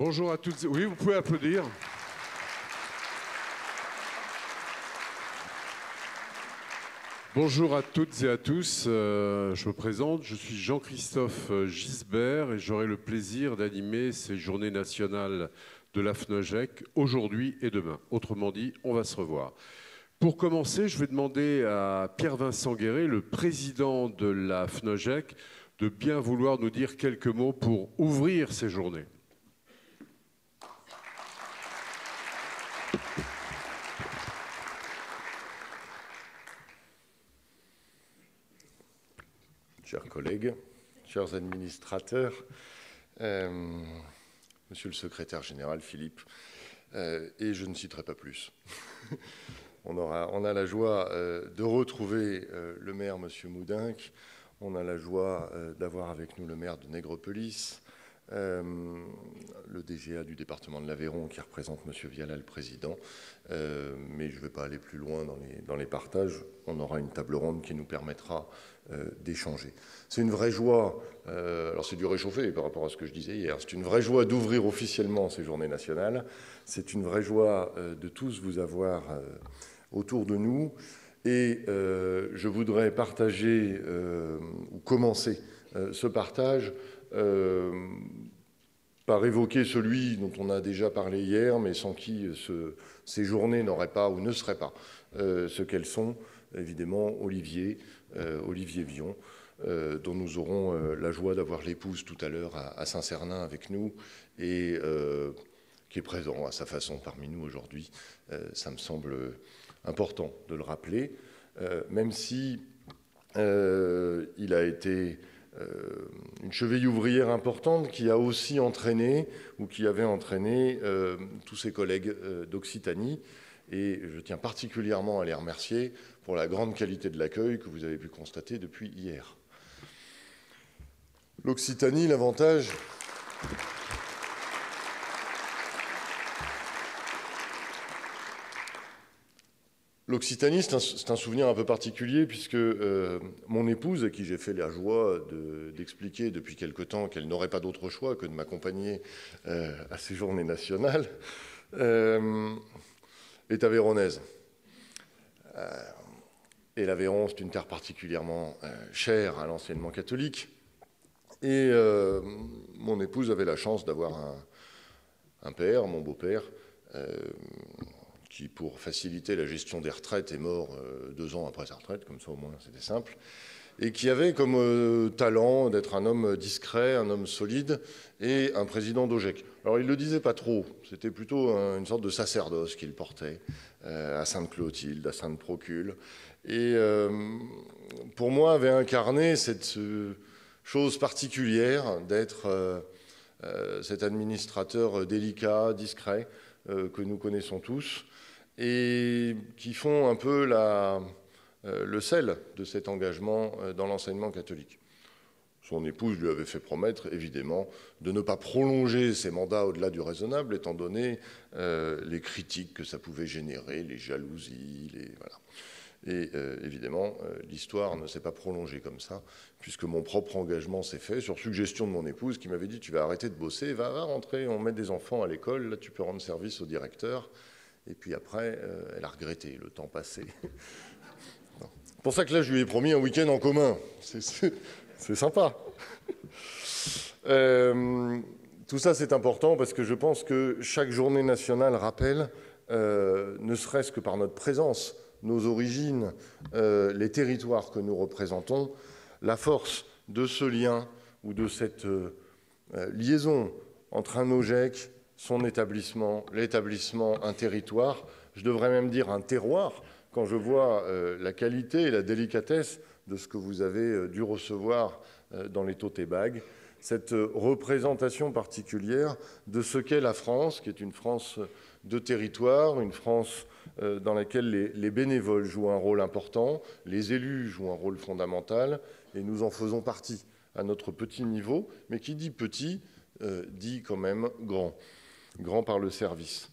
Bonjour à toutes. Oui, vous pouvez applaudir. Bonjour à toutes et à tous. Je me présente, je suis Jean-Christophe Gisbert et j'aurai le plaisir d'animer ces journées nationales de la FNOJEC aujourd'hui et demain. Autrement dit, on va se revoir. Pour commencer, je vais demander à Pierre-Vincent Guéret, le président de la FNOJEC, de bien vouloir nous dire quelques mots pour ouvrir ces journées. Chers collègues, chers administrateurs, monsieur le secrétaire général Philippe, et je ne citerai pas plus. On a la joie de retrouver le maire, monsieur Moudinque. On a la joie d'avoir avec nous le maire de Nègrepelisse, le DGA du département de l'Aveyron qui représente monsieur Viala, le président. Mais je ne vais pas aller plus loin dans les partages. On aura une table ronde qui nous permettra d'échanger. C'est une vraie joie, alors c'est du réchauffé par rapport à ce que je disais hier, c'est une vraie joie d'ouvrir officiellement ces journées nationales. C'est une vraie joie de tous vous avoir autour de nous. Et je voudrais partager ou commencer ce partage par évoquer celui dont on a déjà parlé hier, mais sans qui ces journées n'auraient pas ou ne seraient pas ce qu'elles sont, évidemment, Olivier Vion, dont nous aurons la joie d'avoir l'épouse tout à l'heure à Saint-Cernin avec nous, et qui est présent à sa façon parmi nous aujourd'hui. Ça me semble important de le rappeler, même si il a été une cheville ouvrière importante qui a aussi entraîné, ou qui avait entraîné, tous ses collègues d'Occitanie. Et je tiens particulièrement à les remercier pour la grande qualité de l'accueil que vous avez pu constater depuis hier. L'Occitanie, l'avantage... L'Occitanie, c'est un souvenir un peu particulier puisque mon épouse, à qui j'ai fait la joie d'expliquer depuis quelque temps qu'elle n'aurait pas d'autre choix que de m'accompagner à ces journées nationales, est aveyronnaise. Et l'Aveyron, c'est une terre particulièrement chère à l'enseignement catholique. Et mon épouse avait la chance d'avoir un père, mon beau-père, qui, pour faciliter la gestion des retraites, est mort 2 ans après sa retraite, comme ça au moins c'était simple, et qui avait comme talent d'être un homme discret, un homme solide, et un président d'OGEC. Alors il ne le disait pas trop, c'était plutôt une sorte de sacerdoce qu'il portait à Sainte-Clotilde, à Sainte-Procule, et pour moi avait incarné cette chose particulière d'être cet administrateur délicat, discret, que nous connaissons tous, et qui font un peu le sel de cet engagement dans l'enseignement catholique. Son épouse lui avait fait promettre, évidemment, de ne pas prolonger ses mandats au-delà du raisonnable, étant donné les critiques que ça pouvait générer, les jalousies, voilà. Et évidemment, l'histoire ne s'est pas prolongée comme ça, puisque mon propre engagement s'est fait sur suggestion de mon épouse, qui m'avait dit « Tu vas arrêter de bosser, va rentrer, on met des enfants à l'école, là tu peux rendre service au directeur ». Et puis après, elle a regretté le temps passé. C'est pour ça que là, je lui ai promis un week-end en commun. C'est sympa. Tout ça, c'est important parce que je pense que chaque journée nationale rappelle, ne serait-ce que par notre présence, nos origines, les territoires que nous représentons, la force de ce lien ou de cette liaison entre un OGEC, son établissement, l'établissement, un territoire, je devrais même dire un terroir, quand je vois la qualité et la délicatesse de ce que vous avez dû recevoir dans les tote bags, cette représentation particulière de ce qu'est la France, qui est une France de territoire, une France dans laquelle les bénévoles jouent un rôle important, les élus jouent un rôle fondamental, et nous en faisons partie à notre petit niveau, mais qui dit petit, dit quand même grand. Grand par le service.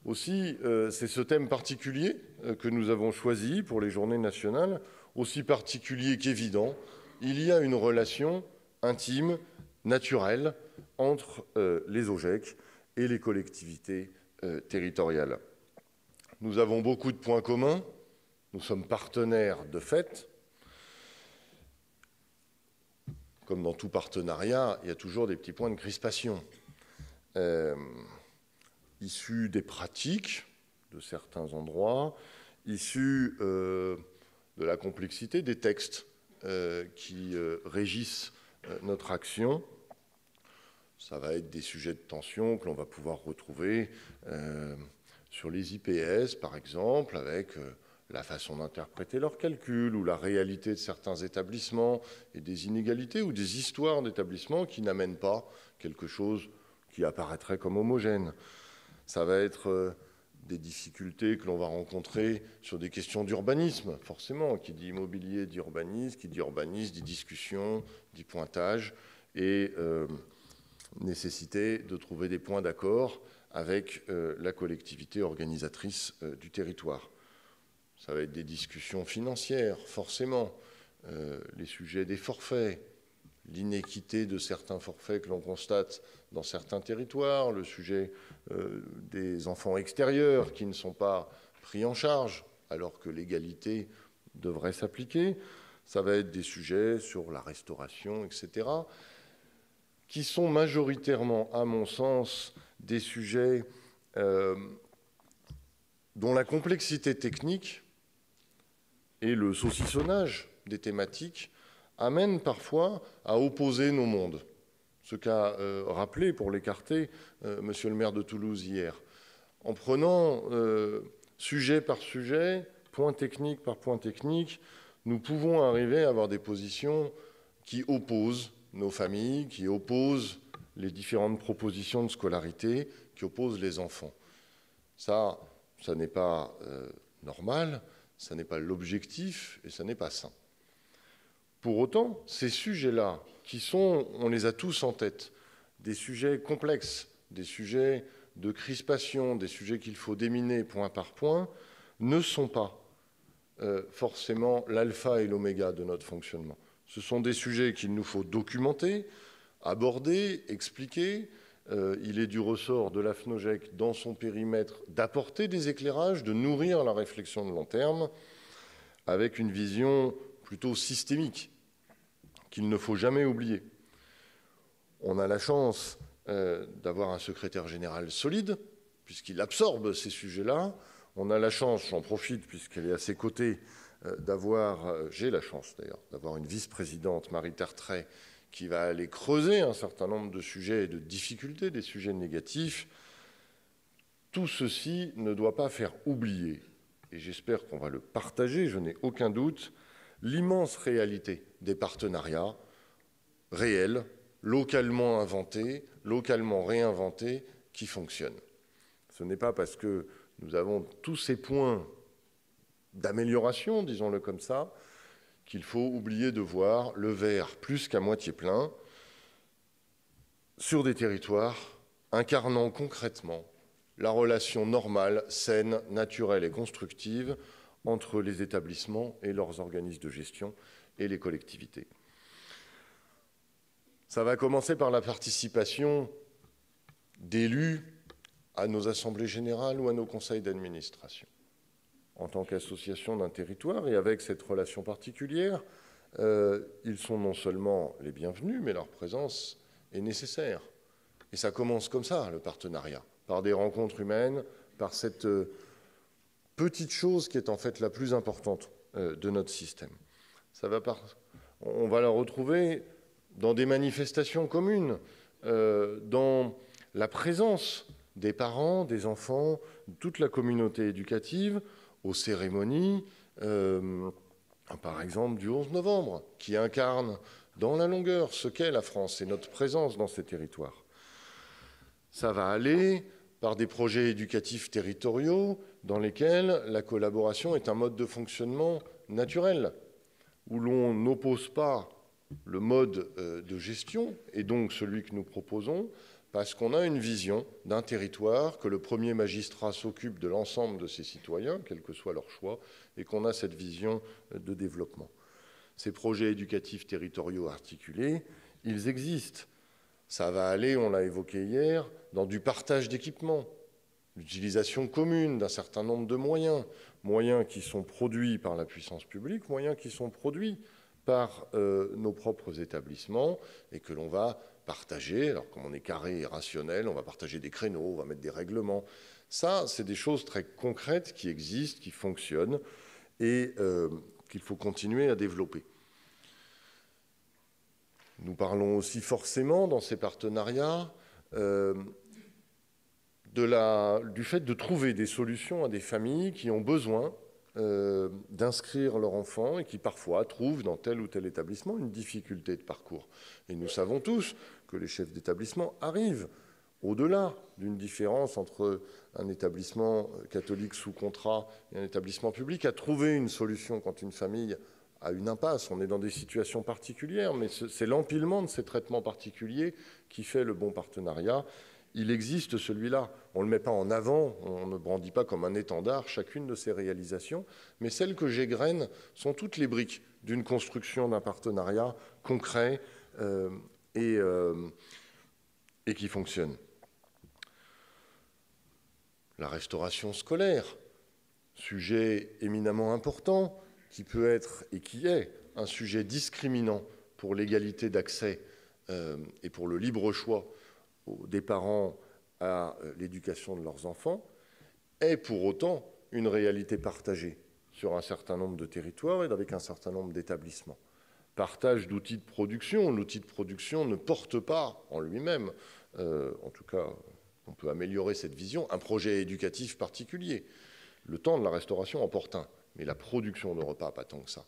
Aussi, c'est ce thème particulier que nous avons choisi pour les journées nationales, aussi particulier qu'évident. Il y a une relation intime, naturelle, entre les OGEC et les collectivités territoriales. Nous avons beaucoup de points communs. Nous sommes partenaires de fait. Comme dans tout partenariat, il y a toujours des petits points de crispation. Issus des pratiques de certains endroits, issus de la complexité des textes qui régissent notre action. Ça va être des sujets de tension que l'on va pouvoir retrouver sur les IPS, par exemple, avec la façon d'interpréter leurs calculs ou la réalité de certains établissements et des inégalités ou des histoires d'établissements qui n'amènent pas quelque chose qui apparaîtrait comme homogène. Ça va être des difficultés que l'on va rencontrer sur des questions d'urbanisme, forcément. Qui dit immobilier dit urbanisme, qui dit urbanisme dit discussion, dit pointage, et nécessité de trouver des points d'accord avec la collectivité organisatrice du territoire. Ça va être des discussions financières, forcément, les sujets des forfaits, l'inéquité de certains forfaits que l'on constate dans certains territoires, le sujet des enfants extérieurs qui ne sont pas pris en charge alors que l'égalité devrait s'appliquer. Ça va être des sujets sur la restauration, etc., qui sont majoritairement, à mon sens, des sujets dont la complexité technique et le saucissonnage des thématiques amènent parfois à opposer nos mondes. Ce qu'a rappelé, pour l'écarter, monsieur le maire de Toulouse hier. En prenant sujet par sujet, point technique par point technique, nous pouvons arriver à avoir des positions qui opposent nos familles, qui opposent les différentes propositions de scolarité, qui opposent les enfants. Ça n'est pas normal, ça n'est pas l'objectif et ça n'est pas sain. Pour autant, ces sujets-là, qui sont, on les a tous en tête, des sujets complexes, des sujets de crispation, des sujets qu'il faut déminer point par point, ne sont pas forcément l'alpha et l'oméga de notre fonctionnement. Ce sont des sujets qu'il nous faut documenter, aborder, expliquer. Il est du ressort de l'AFNOJEC, dans son périmètre, d'apporter des éclairages, de nourrir la réflexion de long terme, avec une vision plutôt systémique, qu'il ne faut jamais oublier. On a la chance d'avoir un secrétaire général solide, puisqu'il absorbe ces sujets-là. On a la chance, j'en profite puisqu'elle est à ses côtés, j'ai la chance d'ailleurs, d'avoir une vice-présidente, Marie Tertrais, qui va aller creuser un certain nombre de sujets et de difficultés, des sujets négatifs. Tout ceci ne doit pas faire oublier, et j'espère qu'on va le partager, je n'ai aucun doute, l'immense réalité des partenariats réels, localement inventés, localement réinventés, qui fonctionnent. Ce n'est pas parce que nous avons tous ces points d'amélioration, disons-le comme ça, qu'il faut oublier de voir le verre plus qu'à moitié plein sur des territoires incarnant concrètement la relation normale, saine, naturelle et constructive entre les établissements et leurs organismes de gestion et les collectivités. Ça va commencer par la participation d'élus à nos assemblées générales ou à nos conseils d'administration. En tant qu'association d'un territoire et avec cette relation particulière, ils sont non seulement les bienvenus, mais leur présence est nécessaire. Et ça commence comme ça, le partenariat, par des rencontres humaines, par cette petite chose qui est en fait la plus importante de notre système. On va la retrouver dans des manifestations communes, dans la présence des parents, des enfants, de toute la communauté éducative, aux cérémonies, par exemple du 11 novembre, qui incarne dans la longueur ce qu'est la France et notre présence dans ces territoires. Ça va aller par des projets éducatifs territoriaux dans lesquels la collaboration est un mode de fonctionnement naturel, où l'on n'oppose pas le mode de gestion, et donc celui que nous proposons, parce qu'on a une vision d'un territoire, que le premier magistrat s'occupe de l'ensemble de ses citoyens, quel que soit leur choix, et qu'on a cette vision de développement. Ces projets éducatifs territoriaux articulés, ils existent. Ça va aller, on l'a évoqué hier, dans du partage d'équipements, l'utilisation commune d'un certain nombre de moyens, moyens qui sont produits par la puissance publique, moyens qui sont produits par nos propres établissements et que l'on va partager. Alors, comme on est carré et rationnel, on va partager des créneaux, on va mettre des règlements. Ça, c'est des choses très concrètes qui existent, qui fonctionnent et qu'il faut continuer à développer. Nous parlons aussi forcément dans ces partenariats du fait de trouver des solutions à des familles qui ont besoin d'inscrire leur enfant et qui parfois trouvent dans tel ou tel établissement une difficulté de parcours. Et nous savons tous que les chefs d'établissement arrivent au-delà d'une différence entre un établissement catholique sous contrat et un établissement public à trouver une solution quand une famille a une impasse. On est dans des situations particulières, mais c'est l'empilement de ces traitements particuliers qui fait le bon partenariat. Il existe celui-là. On ne le met pas en avant, on ne brandit pas comme un étendard chacune de ces réalisations, mais celles que j'égrène sont toutes les briques d'une construction d'un partenariat concret et qui fonctionne. La restauration scolaire, sujet éminemment important, qui peut être et qui est un sujet discriminant pour l'égalité d'accès et pour le libre choix des parents à l'éducation de leurs enfants, est pour autant une réalité partagée sur un certain nombre de territoires et avec un certain nombre d'établissements. Partage d'outils de production. L'outil de production ne porte pas en lui-même, en tout cas, on peut améliorer cette vision, un projet éducatif particulier. Le temps de la restauration en porte un, mais la production de repas, pas tant que ça.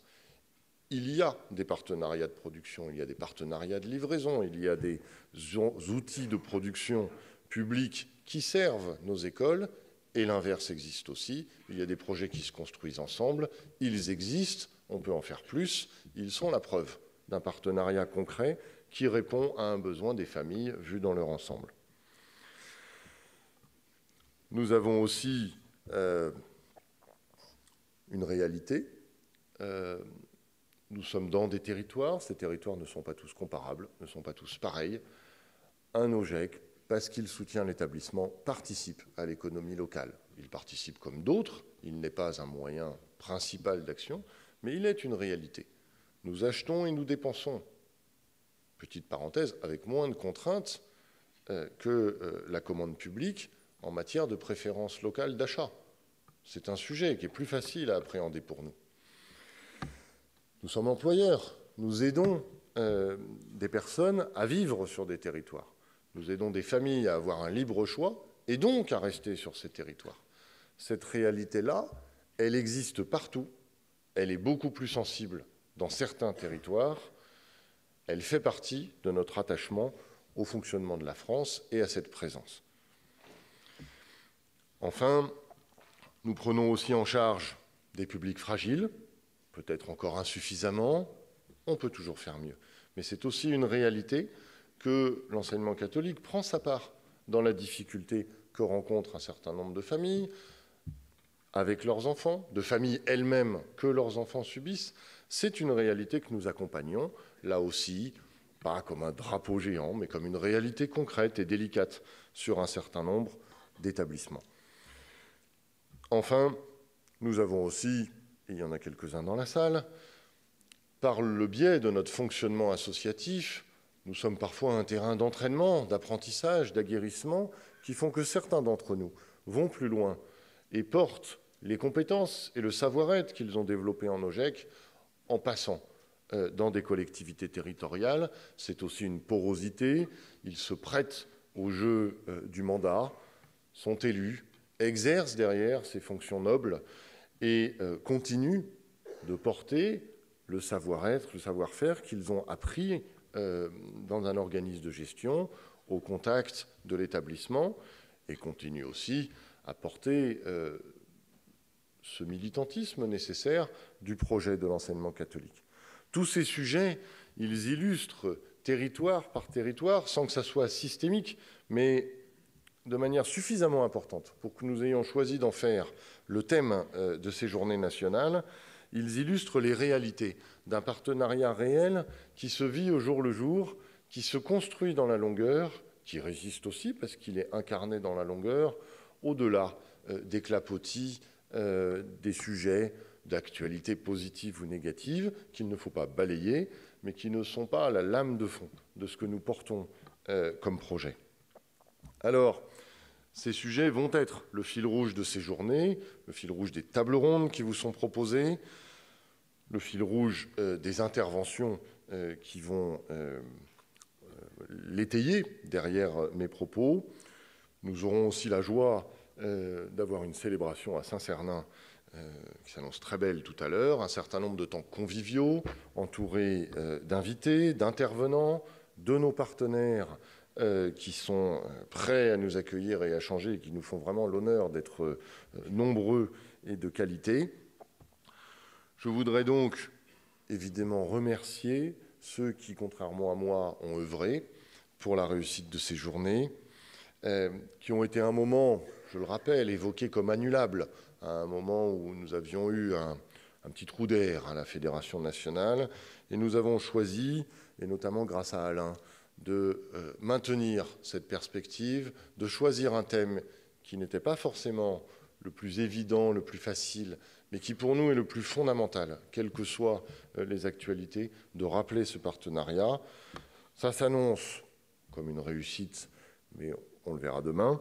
Il y a des partenariats de production, il y a des partenariats de livraison, il y a des outils de production publics qui servent nos écoles, et l'inverse existe aussi. Il y a des projets qui se construisent ensemble, ils existent, on peut en faire plus, ils sont la preuve d'un partenariat concret qui répond à un besoin des familles vues dans leur ensemble. Nous avons aussi une réalité. Nous sommes dans des territoires, ces territoires ne sont pas tous comparables, ne sont pas tous pareils. Un OGEC, parce qu'il soutient l'établissement, participe à l'économie locale. Il participe comme d'autres, il n'est pas un moyen principal d'action, mais il est une réalité. Nous achetons et nous dépensons, petite parenthèse, avec moins de contraintes que la commande publique en matière de préférence locale d'achat. C'est un sujet qui est plus facile à appréhender pour nous. Nous sommes employeurs, nous aidons des personnes à vivre sur des territoires. Nous aidons des familles à avoir un libre choix et donc à rester sur ces territoires. Cette réalité-là, elle existe partout, elle est beaucoup plus sensible dans certains territoires, elle fait partie de notre attachement au fonctionnement de la France et à cette présence. Enfin, nous prenons aussi en charge des publics fragiles, peut-être encore insuffisamment, on peut toujours faire mieux. Mais c'est aussi une réalité que l'enseignement catholique prend sa part dans la difficulté que rencontrent un certain nombre de familles avec leurs enfants, de familles elles-mêmes que leurs enfants subissent. C'est une réalité que nous accompagnons, là aussi, pas comme un drapeau géant, mais comme une réalité concrète et délicate sur un certain nombre d'établissements. Enfin, nous avons aussi, et il y en a quelques-uns dans la salle, par le biais de notre fonctionnement associatif, nous sommes parfois un terrain d'entraînement, d'apprentissage, d'aguerrissement, qui font que certains d'entre nous vont plus loin et portent les compétences et le savoir-être qu'ils ont développés en OGEC en passant dans des collectivités territoriales. C'est aussi une porosité. Ils se prêtent au jeu du mandat, sont élus, exercent derrière ces fonctions nobles et continuent de porter le savoir-être, le savoir-faire qu'ils ont appris dans un organisme de gestion, au contact de l'établissement, et continuent aussi à porter ce militantisme nécessaire du projet de l'enseignement catholique. Tous ces sujets, ils illustrent territoire par territoire, sans que ça soit systémique, mais de manière suffisamment importante pour que nous ayons choisi d'en faire le thème de ces journées nationales. Ils illustrent les réalités d'un partenariat réel qui se vit au jour le jour, qui se construit dans la longueur, qui résiste aussi parce qu'il est incarné dans la longueur, au-delà des clapotis, des sujets d'actualité positive ou négative, qu'il ne faut pas balayer, mais qui ne sont pas à la lame de fond de ce que nous portons comme projet. Alors, ces sujets vont être le fil rouge de ces journées, le fil rouge des tables rondes qui vous sont proposées, le fil rouge des interventions qui vont l'étayer derrière mes propos. Nous aurons aussi la joie d'avoir une célébration à Saint-Cernin qui s'annonce très belle tout à l'heure, un certain nombre de temps conviviaux, entourés d'invités, d'intervenants, de nos partenaires qui sont prêts à nous accueillir et à changer, et qui nous font vraiment l'honneur d'être nombreux et de qualité. Je voudrais donc évidemment remercier ceux qui, contrairement à moi, ont œuvré pour la réussite de ces journées, qui ont été un moment, je le rappelle, évoqué comme annulable, à un moment où nous avions eu un petit trou d'air à la Fédération nationale, et nous avons choisi, et notamment grâce à Alain, de maintenir cette perspective, de choisir un thème qui n'était pas forcément le plus évident, le plus facile, mais qui pour nous est le plus fondamental, quelles que soient les actualités, de rappeler ce partenariat. Ça s'annonce comme une réussite, mais on le verra demain.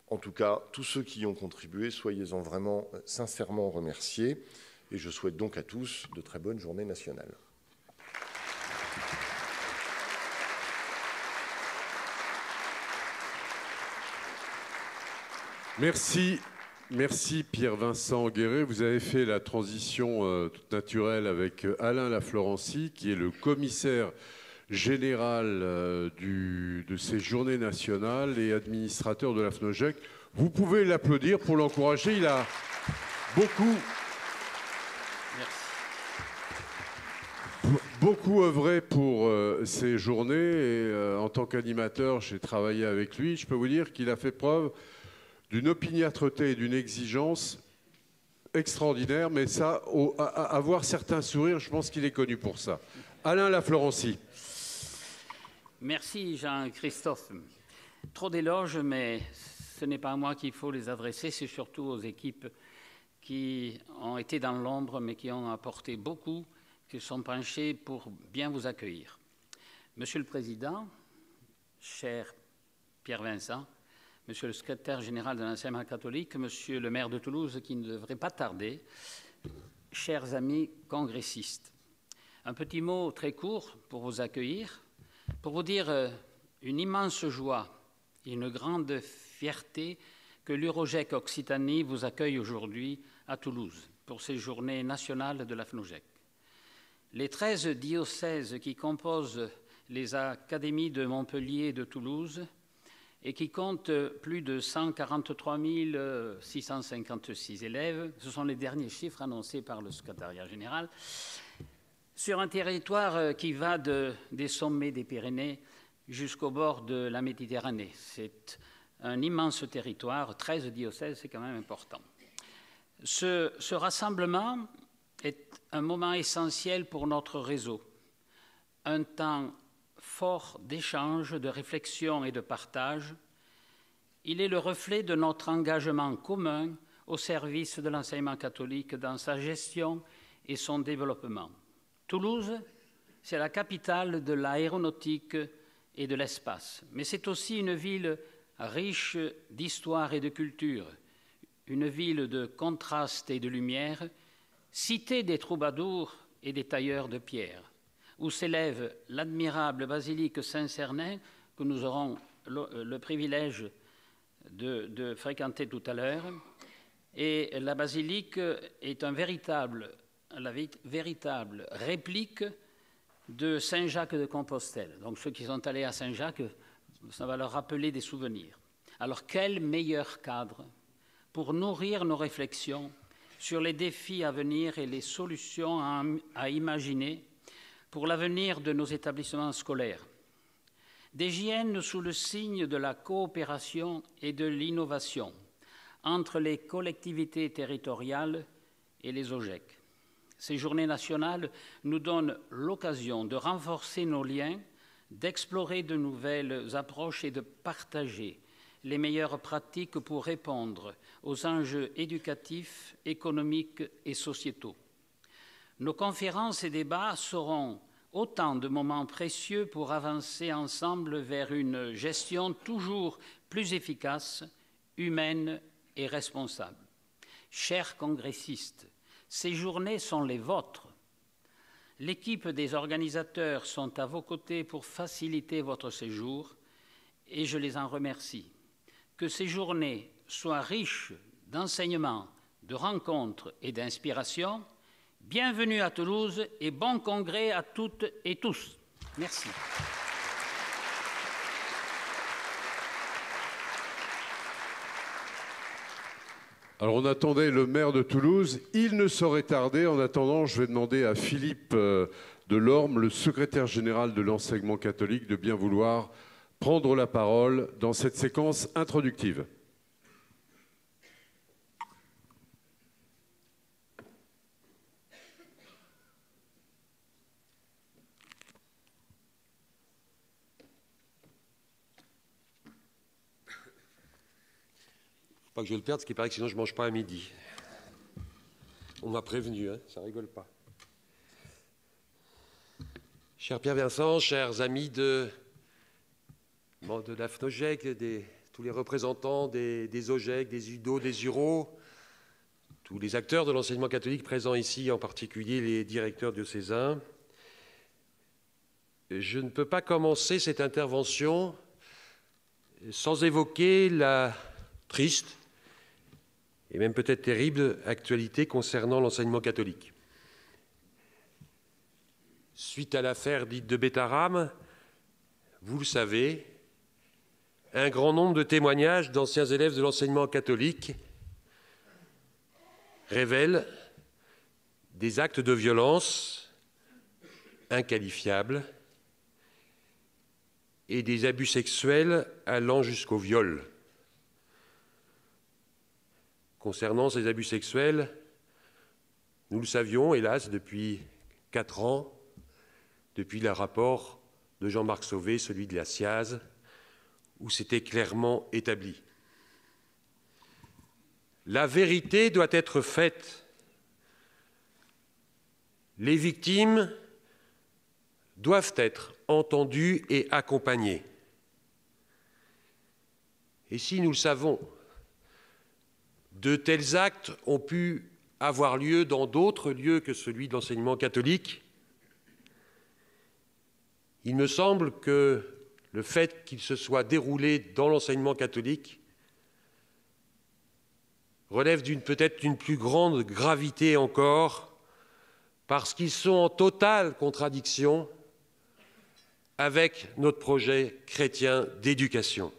En tout cas, tous ceux qui y ont contribué, soyez-en vraiment sincèrement remerciés. Et je souhaite donc à tous de très bonnes journées nationales. Merci. Merci Pierre-Vincent Guéret. Vous avez fait la transition toute naturelle avec Alain Laflorencie, qui est le commissaire général de ces journées nationales et administrateur de la FNOJEC. Vous pouvez l'applaudir pour l'encourager. Il a beaucoup œuvré pour ces journées. Et en tant qu'animateur, j'ai travaillé avec lui. Je peux vous dire qu'il a fait preuve d'une opiniâtreté et d'une exigence extraordinaire, mais ça, avoir certains sourires, je pense qu'il est connu pour ça. Alain Laflorencie. Merci Jean-Christophe. Trop d'éloges, mais ce n'est pas à moi qu'il faut les adresser, c'est surtout aux équipes qui ont été dans l'ombre, mais qui ont apporté beaucoup, qui se sont penchées pour bien vous accueillir. Monsieur le Président, cher Pierre-Vincent, Monsieur le secrétaire général de l'enseignement catholique, Monsieur le maire de Toulouse, qui ne devrait pas tarder, chers amis congressistes, un petit mot très court pour vous accueillir, pour vous dire une immense joie et une grande fierté que l'Urojec Occitanie vous accueille aujourd'hui à Toulouse pour ces journées nationales de la FNOJEC. Les 13 diocèses qui composent les académies de Montpellier et de Toulouse et qui compte plus de 143 656 élèves. Ce sont les derniers chiffres annoncés par le secrétariat général, sur un territoire qui va des sommets des Pyrénées jusqu'au bord de la Méditerranée. C'est un immense territoire, 13 diocèses, c'est quand même important. Ce rassemblement est un moment essentiel pour notre réseau, un temps fort d'échange, de réflexion et de partage. Il est le reflet de notre engagement commun au service de l'enseignement catholique dans sa gestion et son développement. Toulouse, c'est la capitale de l'aéronautique et de l'espace, mais c'est aussi une ville riche d'histoire et de culture, une ville de contraste et de lumière, cité des troubadours et des tailleurs de pierre, où s'élève l'admirable basilique Saint-Cernin, que nous aurons le privilège de fréquenter tout à l'heure. Et la basilique est la véritable réplique de Saint-Jacques de Compostelle. Donc ceux qui sont allés à Saint-Jacques, ça va leur rappeler des souvenirs. Alors quel meilleur cadre pour nourrir nos réflexions sur les défis à venir et les solutions à imaginer pour l'avenir de nos établissements scolaires. Des JN sous le signe de la coopération et de l'innovation entre les collectivités territoriales et les OGEC. Ces journées nationales nous donnent l'occasion de renforcer nos liens, d'explorer de nouvelles approches et de partager les meilleures pratiques pour répondre aux enjeux éducatifs, économiques et sociétaux. Nos conférences et débats seront autant de moments précieux pour avancer ensemble vers une gestion toujours plus efficace, humaine et responsable. Chers congressistes, ces journées sont les vôtres. L'équipe des organisateurs sont à vos côtés pour faciliter votre séjour et je les en remercie. Que ces journées soient riches d'enseignements, de rencontres et d'inspiration. Bienvenue à Toulouse et bon congrès à toutes et tous. Merci. Alors on attendait le maire de Toulouse, il ne saurait tarder. En attendant, je vais demander à Philippe Delorme, le secrétaire général de l'enseignement catholique, de bien vouloir prendre la parole dans cette séquence introductive. Pas que je le perde, ce qui paraît que sinon je ne mange pas à midi. On m'a prévenu, hein, ça rigole pas. Cher Pierre Vincent, chers amis de la FNOGEC, tous les représentants des OGEC, des UDO, des URO, tous les acteurs de l'enseignement catholique présents ici, en particulier les directeurs diocésains, je ne peux pas commencer cette intervention sans évoquer la triste et même peut-être terrible actualité concernant l'enseignement catholique. Suite à l'affaire dite de Bétarame, vous le savez, un grand nombre de témoignages d'anciens élèves de l'enseignement catholique révèlent des actes de violence inqualifiables et des abus sexuels allant jusqu'au viol. Concernant ces abus sexuels, nous le savions, hélas, depuis 4 ans, depuis le rapport de Jean-Marc Sauvé, celui de la SIAZ, où c'était clairement établi. La vérité doit être faite. Les victimes doivent être entendues et accompagnées. Et si nous le savons, de tels actes ont pu avoir lieu dans d'autres lieux que celui de l'enseignement catholique. Il me semble que le fait qu'il se soit déroulé dans l'enseignement catholique relève peut-être d'une plus grande gravité encore, parce qu'ils sont en totale contradiction avec notre projet chrétien d'éducation.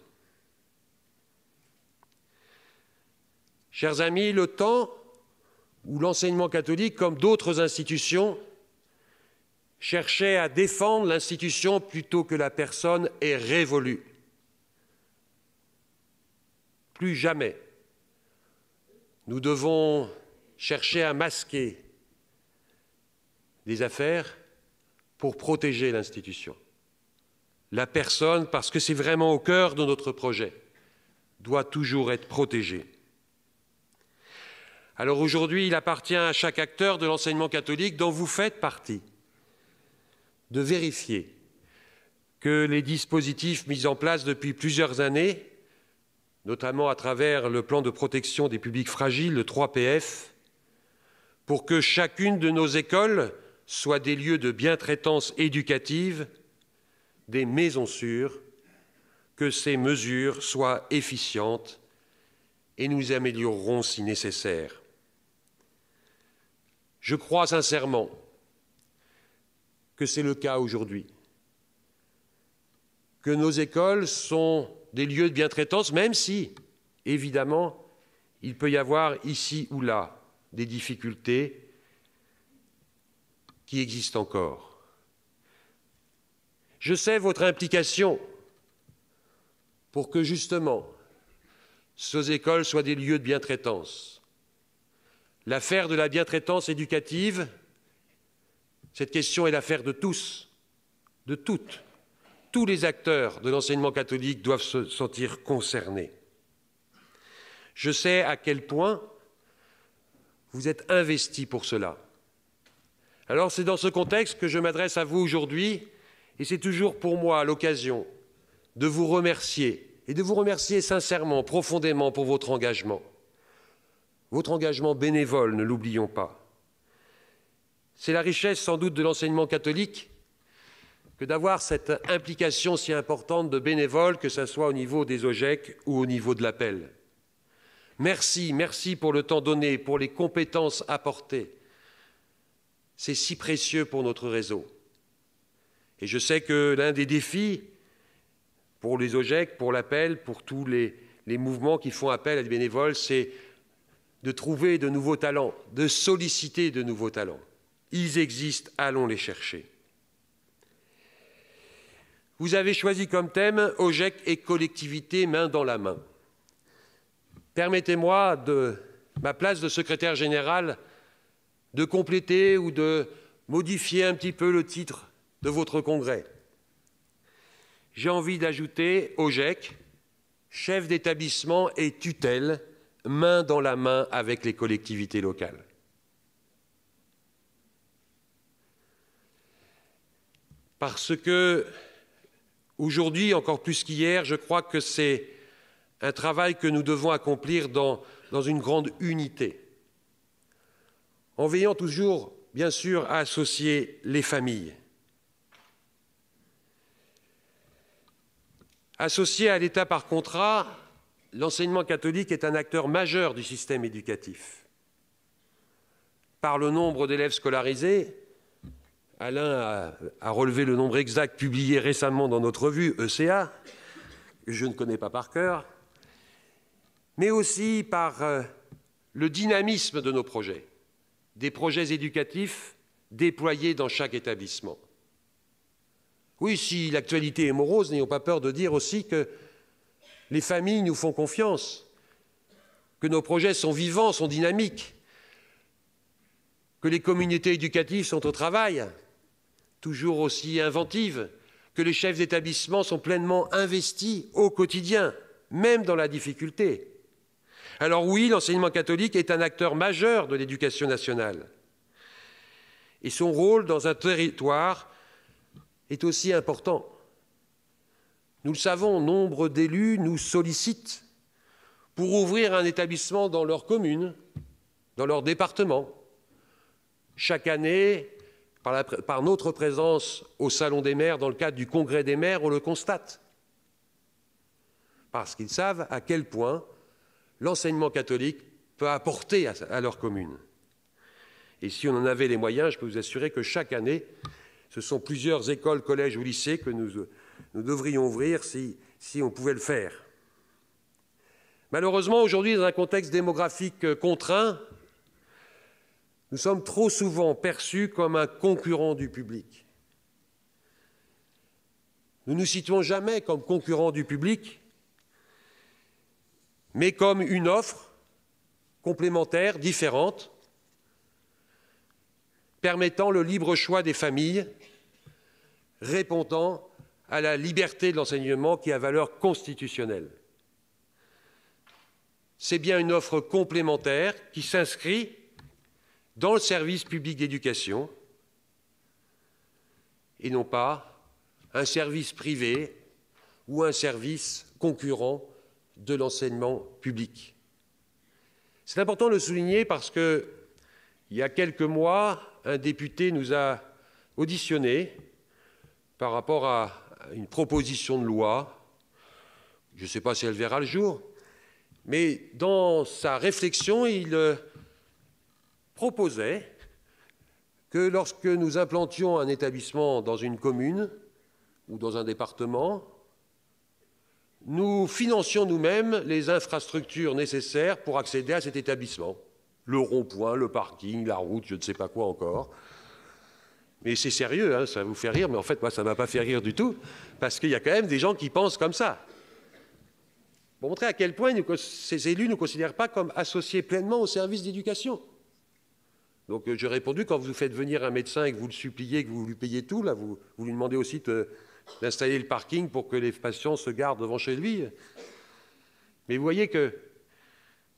Chers amis, le temps où l'enseignement catholique, comme d'autres institutions, cherchait à défendre l'institution plutôt que la personne est révolu. Plus jamais, nous devons chercher à masquer les affaires pour protéger l'institution. La personne, parce que c'est vraiment au cœur de notre projet, doit toujours être protégée. Alors aujourd'hui, il appartient à chaque acteur de l'enseignement catholique, dont vous faites partie, de vérifier que les dispositifs mis en place depuis plusieurs années, notamment à travers le plan de protection des publics fragiles, le 3PF, pour que chacune de nos écoles soit des lieux de bientraitance éducative, des maisons sûres, que ces mesures soient efficientes et nous améliorerons si nécessaire. Je crois sincèrement que c'est le cas aujourd'hui, que nos écoles sont des lieux de bientraitance, même si, évidemment, il peut y avoir ici ou là des difficultés qui existent encore. Je sais votre implication pour que, justement, ces écoles soient des lieux de bientraitance. L'affaire de la bientraitance éducative, cette question est l'affaire de tous, de toutes, tous les acteurs de l'enseignement catholique doivent se sentir concernés. Je sais à quel point vous êtes investis pour cela. Alors c'est dans ce contexte que je m'adresse à vous aujourd'hui, et c'est toujours pour moi l'occasion de vous remercier, et de vous remercier sincèrement, profondément pour votre engagement. Votre engagement bénévole, ne l'oublions pas. C'est la richesse sans doute de l'enseignement catholique que d'avoir cette implication si importante de bénévoles, que ce soit au niveau des OGEC ou au niveau de l'appel. Merci, merci pour le temps donné, pour les compétences apportées. C'est si précieux pour notre réseau. Et je sais que l'un des défis pour les OGEC, pour l'appel, pour tous les mouvements qui font appel à des bénévoles, c'est de trouver de nouveaux talents, de solliciter de nouveaux talents. Ils existent, allons les chercher. Vous avez choisi comme thème OGEC et collectivité main dans la main. Permettez-moi, de ma place de secrétaire général, de compléter ou de modifier un petit peu le titre de votre congrès. J'ai envie d'ajouter OGEC, chef d'établissement et tutelle, main dans la main avec les collectivités locales. Parce que, aujourd'hui, encore plus qu'hier, je crois que c'est un travail que nous devons accomplir dans une grande unité, en veillant toujours, bien sûr, à associer les familles. Associé à l'État par contrat, l'enseignement catholique est un acteur majeur du système éducatif. Par le nombre d'élèves scolarisés, Alain a relevé le nombre exact publié récemment dans notre revue ECA, que je ne connais pas par cœur, mais aussi par le dynamisme de nos projets, des projets éducatifs déployés dans chaque établissement. Oui, si l'actualité est morose, n'ayons pas peur de dire aussi que les familles nous font confiance, que nos projets sont vivants, sont dynamiques, que les communautés éducatives sont au travail, toujours aussi inventives, que les chefs d'établissement sont pleinement investis au quotidien, même dans la difficulté. Alors oui, l'enseignement catholique est un acteur majeur de l'éducation nationale. Et son rôle dans un territoire est aussi important. Nous le savons, nombre d'élus nous sollicitent pour ouvrir un établissement dans leur commune, dans leur département. Chaque année, par notre présence au Salon des maires, dans le cadre du Congrès des maires, on le constate. Parce qu'ils savent à quel point l'enseignement catholique peut apporter à leur commune. Et si on en avait les moyens, je peux vous assurer que chaque année, ce sont plusieurs écoles, collèges ou lycées que nous devrions ouvrir si on pouvait le faire. Malheureusement, aujourd'hui, dans un contexte démographique contraint, nous sommes trop souvent perçus comme un concurrent du public. Nous ne nous situons jamais comme concurrents du public, mais comme une offre complémentaire, différente, permettant le libre choix des familles, répondant à la liberté de l'enseignement qui a valeur constitutionnelle. C'est bien une offre complémentaire qui s'inscrit dans le service public d'éducation et non pas un service privé ou un service concurrent de l'enseignement public. C'est important de le souligner parce que, il y a quelques mois, un député nous a auditionnés par rapport à une proposition de loi. Je ne sais pas si elle verra le jour, mais dans sa réflexion, il proposait que lorsque nous implantions un établissement dans une commune ou dans un département, nous financions nous-mêmes les infrastructures nécessaires pour accéder à cet établissement. Le rond-point, le parking, la route, je ne sais pas quoi encore. Mais c'est sérieux, hein, ça vous fait rire, mais en fait, moi, ça ne m'a pas fait rire du tout, parce qu'il y a quand même des gens qui pensent comme ça. Pour montrer à quel point ces élus ne nous considèrent pas comme associés pleinement au service d'éducation. Donc j'ai répondu, quand vous faites venir un médecin et que vous le suppliez, que vous lui payez tout, là, vous lui demandez aussi de d'installer le parking pour que les patients se garent devant chez lui. Mais vous voyez que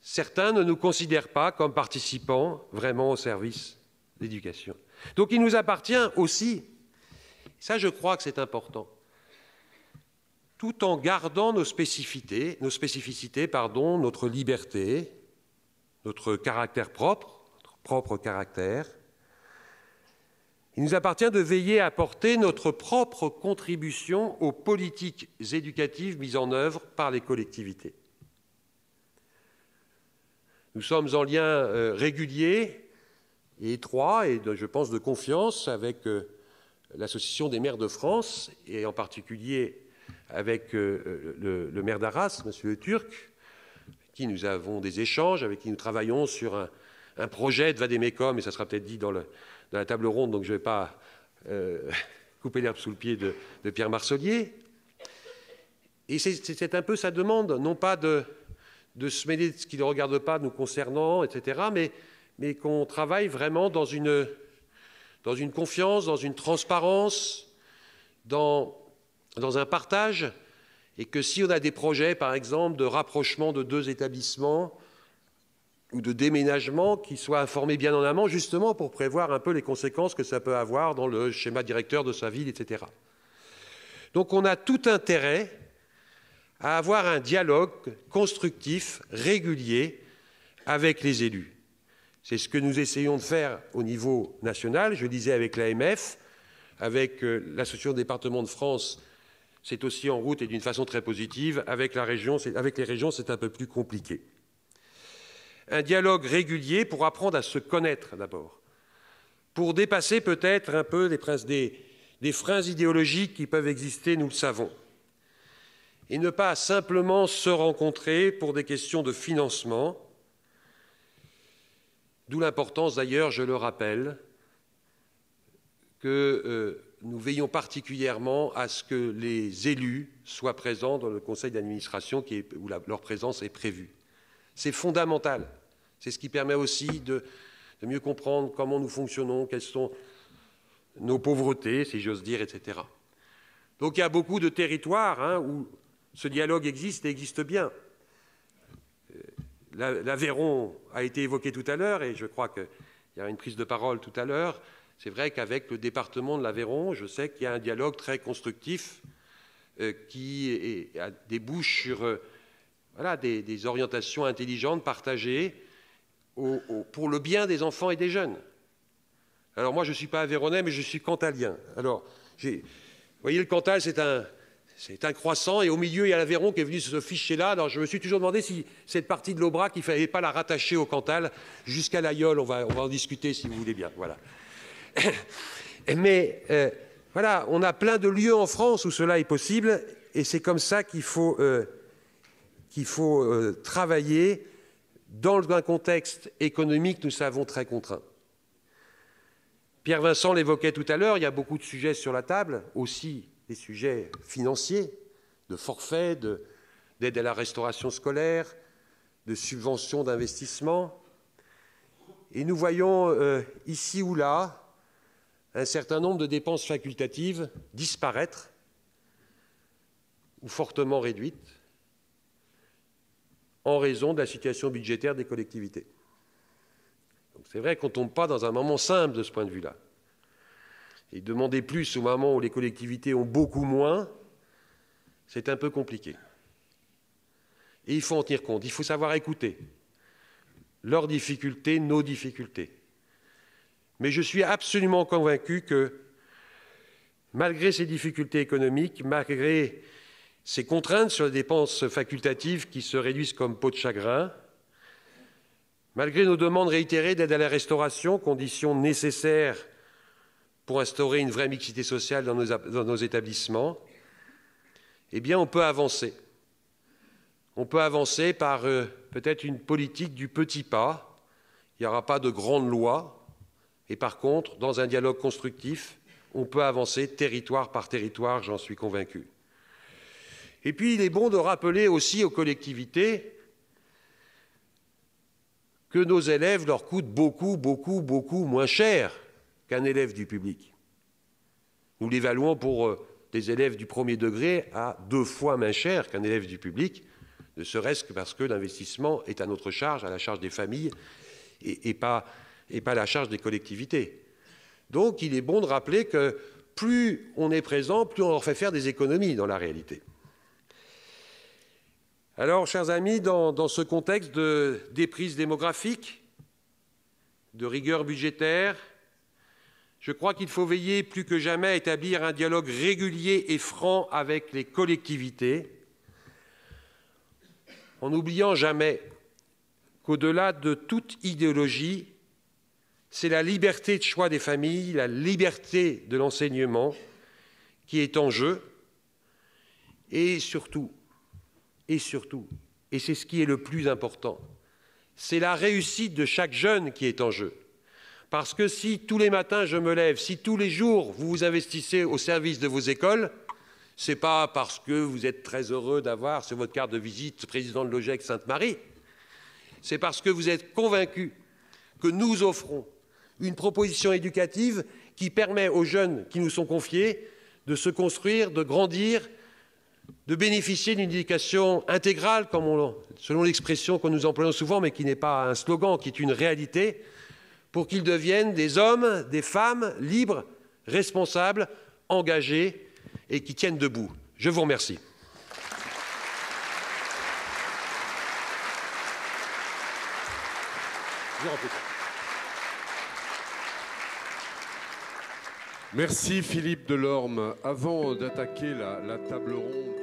certains ne nous considèrent pas comme participants vraiment au service d'éducation. Donc il nous appartient aussi, ça je crois que c'est important, tout en gardant nos spécificités, notre liberté, notre caractère propre, notre propre caractère, il nous appartient de veiller à apporter notre propre contribution aux politiques éducatives mises en œuvre par les collectivités. Nous sommes en lien régulier et étroit et, je pense, de confiance avec l'Association des maires de France et en particulier avec le maire d'Arras, M. Le Turc, avec qui nous avons des échanges, avec qui nous travaillons sur un projet de Vadémécum, et ça sera peut-être dit dans la table ronde, donc je ne vais pas couper l'herbe sous le pied de Pierre Marcelier. Et c'est un peu sa demande, non pas de se mêler de ce qui ne regarde pas nous concernant, etc., mais qu'on travaille vraiment dans une confiance, dans une transparence, dans un partage, et que si on a des projets, par exemple, de rapprochement de 2 établissements ou de déménagement, qu'ils soient informés bien en amont, justement pour prévoir un peu les conséquences que ça peut avoir dans le schéma directeur de sa ville, etc. Donc on a tout intérêt à avoir un dialogue constructif, régulier, avec les élus. C'est ce que nous essayons de faire au niveau national, je disais avec l'AMF, avec l'Association des départements de France, c'est aussi en route et d'une façon très positive. Avec les régions, c'est un peu plus compliqué. Un dialogue régulier pour apprendre à se connaître d'abord, pour dépasser peut-être un peu des freins idéologiques qui peuvent exister, nous le savons, et ne pas simplement se rencontrer pour des questions de financement, d'où l'importance d'ailleurs, je le rappelle, que nous veillons particulièrement à ce que les élus soient présents dans le conseil d'administration où leur présence est prévue. C'est fondamental. C'est ce qui permet aussi de mieux comprendre comment nous fonctionnons, quelles sont nos pauvretés, si j'ose dire, etc. Donc il y a beaucoup de territoires où ce dialogue existe et existe bien. L'Aveyron a été évoqué tout à l'heure et je crois qu'il y a une prise de parole tout à l'heure. C'est vrai qu'avec le département de l'Aveyron, je sais qu'il y a un dialogue très constructif qui débouche sur des orientations intelligentes, partagées, pour le bien des enfants et des jeunes. Alors moi, je ne suis pas aveyronnais, mais je suis cantalien. Alors, vous voyez, le Cantal, c'est un croissant, et au milieu, il y a l'Aveyron qui est venu se ficher là. Alors je me suis toujours demandé si cette partie de l'Aubrac, il ne fallait pas la rattacher au Cantal jusqu'à l'Aïole. On va en discuter si vous voulez bien. Voilà. Mais voilà, on a plein de lieux en France où cela est possible, et c'est comme ça qu'il faut travailler dans un contexte économique, nous savons, très contraint. Pierre Vincent l'évoquait tout à l'heure, il y a beaucoup de sujets sur la table, aussi des sujets financiers, de forfaits, d'aide à la restauration scolaire, de subventions d'investissement. Et nous voyons ici ou là un certain nombre de dépenses facultatives disparaître ou fortement réduites en raison de la situation budgétaire des collectivités. C'est vrai qu'on ne tombe pas dans un moment simple de ce point de vue-là. Et demander plus au moment où les collectivités ont beaucoup moins, c'est un peu compliqué. Et il faut en tenir compte, il faut savoir écouter leurs difficultés, nos difficultés. Mais je suis absolument convaincu que, malgré ces difficultés économiques, malgré ces contraintes sur les dépenses facultatives qui se réduisent comme peau de chagrin, malgré nos demandes réitérées d'aide à la restauration, condition nécessaire pour instaurer une vraie mixité sociale dans nos établissements, eh bien on peut avancer. On peut avancer par peut-être une politique du petit pas. Il n'y aura pas de grandes lois. Et par contre, dans un dialogue constructif, on peut avancer territoire par territoire, j'en suis convaincu. Et puis, il est bon de rappeler aussi aux collectivités que nos élèves leur coûtent beaucoup, beaucoup, beaucoup moins cher qu'un élève du public. Nous l'évaluons pour les élèves du premier degré à 2 fois moins cher qu'un élève du public, ne serait-ce que parce que l'investissement est à notre charge, à la charge des familles, et pas à la charge des collectivités. Donc il est bon de rappeler que plus on est présent, plus on leur fait faire des économies dans la réalité. Alors, chers amis, dans ce contexte de déprise démographique, de rigueur budgétaire, je crois qu'il faut veiller plus que jamais à établir un dialogue régulier et franc avec les collectivités, en n'oubliant jamais qu'au-delà de toute idéologie, c'est la liberté de choix des familles, la liberté de l'enseignement qui est en jeu, et surtout, et c'est ce qui est le plus important, c'est la réussite de chaque jeune qui est en jeu. Parce que si tous les matins je me lève, si tous les jours vous vous investissez au service de vos écoles, ce n'est pas parce que vous êtes très heureux d'avoir sur votre carte de visite président de l'OGEC Sainte-Marie, c'est parce que vous êtes convaincus que nous offrons une proposition éducative qui permet aux jeunes qui nous sont confiés de se construire, de grandir, de bénéficier d'une éducation intégrale, selon l'expression que nous employons souvent, mais qui n'est pas un slogan, qui est une réalité, pour qu'ils deviennent des hommes, des femmes libres, responsables, engagés et qui tiennent debout. Je vous remercie. Merci Philippe Delorme. Avant d'attaquer la table ronde